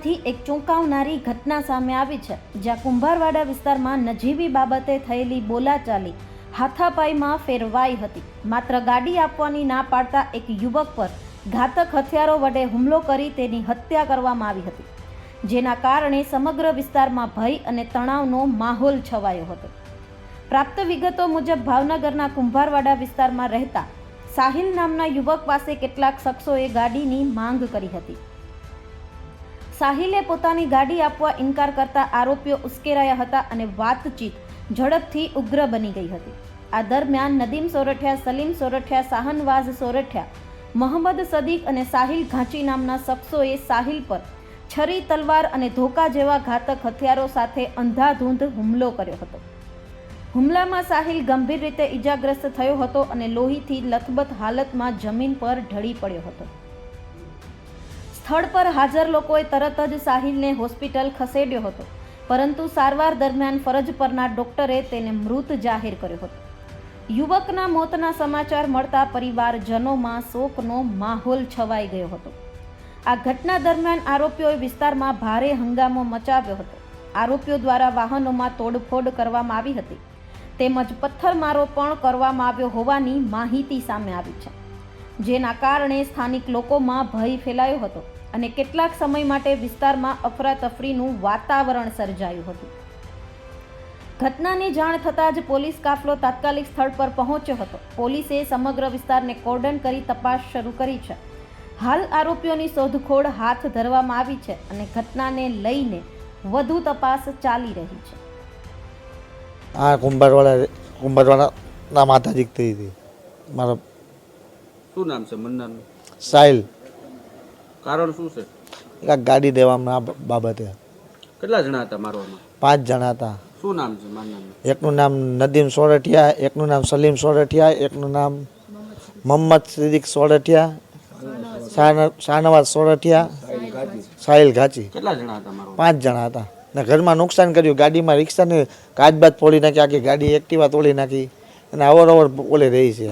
સુરતમાંથી એક ચોંકાવનારી ઘટના સામે આવી છે, જ્યાં કુંભારવાડા વિસ્તારમાં નજીવી બાબતે થયેલી બોલાચાલી હાથાપાઈમાં ફેરવાઈ હતી। માત્ર ગાડી આપવાની ના પાડતા એક યુવક પર ઘાતક હથિયારો વડે હુમલો કરી તેની હત્યા કરવામાં આવી હતી, જેના કારણે સમગ્ર વિસ્તારમાં ભય અને તણાવનો માહોલ છવાયો હતો। પ્રાપ્ત વિગતો મુજબ ભાવનગરના કુંભારવાડા વિસ્તારમાં રહેતા સાહિલ નામના યુવક પાસે કેટલાક શખ્સોએ ગાડીની માંગ કરી હતી। સાહિલે પોતાની ગાડી આપવા ઇનકાર કરતા આરોપીઓ ઉશ્કેરાયા હતા અને વાતચીત ઝડપથી ઉગ્ર બની ગઈ હતી। આ દરમિયાન નદીમ સોરઠિયા, સલીમ સોરઠિયા, શાહનવાઝ સોરઠિયા, મોહમ્મદ સદીક અને સાહિલ ઘાંચી નામના શખ્સોએ સાહિલ પર છરી, તલવાર અને ધોકા જેવા ઘાતક હથિયારો સાથે અંધાધૂંધ હુમલો કર્યો હતો। હુમલામાં સાહિલ ગંભીર રીતે ઈજાગ્રસ્ત થયો હતો અને લોહીથી લથબથ હાલતમાં જમીન પર ઢળી પડ્યો હતો। સ્થળ પર હાજર લોકોએ તરત જ સાહિલને હોસ્પિટલ ખસેડ્યો હતો, પરંતુ સારવાર દરમિયાન ફરજ પરના ડોક્ટરે તેને મૃત જાહેર કર્યો હતો। યુવકના મોતના સમાચાર મળતા પરિવારજનોમાં શોકનો માહોલ છવાઈ ગયો હતો। આ ઘટના દરમિયાન આરોપીઓએ વિસ્તારમાં ભારે હંગામો મચાવ્યો હતો। આરોપીઓ દ્વારા વાહનોમાં તોડફોડ કરવામાં આવી હતી, તેમજ પથ્થરમારો પણ કરવામાં આવ્યો હોવાની માહિતી સામે આવી છે, જેના કારણે સ્થાનિક લોકોમાં ભય ફેલાયો હતો અને કેટલાક સમય માટે વિસ્તારમાં અફરાતફરીનું વાતાવરણ સર્જાયું હતું। ઘટનાની જાણ થતાં જ પોલીસ કાફલો તાત્કાલિક સ્થળ પર પહોંચ્યો હતો। પોલીસે સમગ્ર વિસ્તારને કોર્ડન કરી તપાસ શરૂ કરી છે। હાલ આરોપીઓની શોધખોળ હાથ ધરવામાં આવી છે અને ઘટનાને લઈને વધુ તપાસ ચાલી રહી છે। આ કુંભારવાડા માથાજીક થઈ હતી। મારા શું નામ છે મન્નાનું? સાહિલ। કારણ શું છે? એક ગાડી દેવામાં બાબતે કેટલા જણા હતા મારવામાં? 5 જણા હતા। શું નામ છે મારનારનું? એકનું નામ નદીમ સોરઠિયા, એકનું નામ સલીમ સોરઠિયા, એકનું નામ મોહમ્મદ સદીક સોરઠિયા, શાહનવાઝ સોરઠિયા, સાહિલ ઘાંચી। કેટલા જણા હતા મારવામાં? 5 જણા હતા ને ઘરમાં નુકસાન કર્યું। ગાડીમાં રિક્ષાને કાચબાજ તોડી નાખી, આખી ગાડી એક્ટિવા તોડી નાખી અને અવરવર બોલી રહી છે।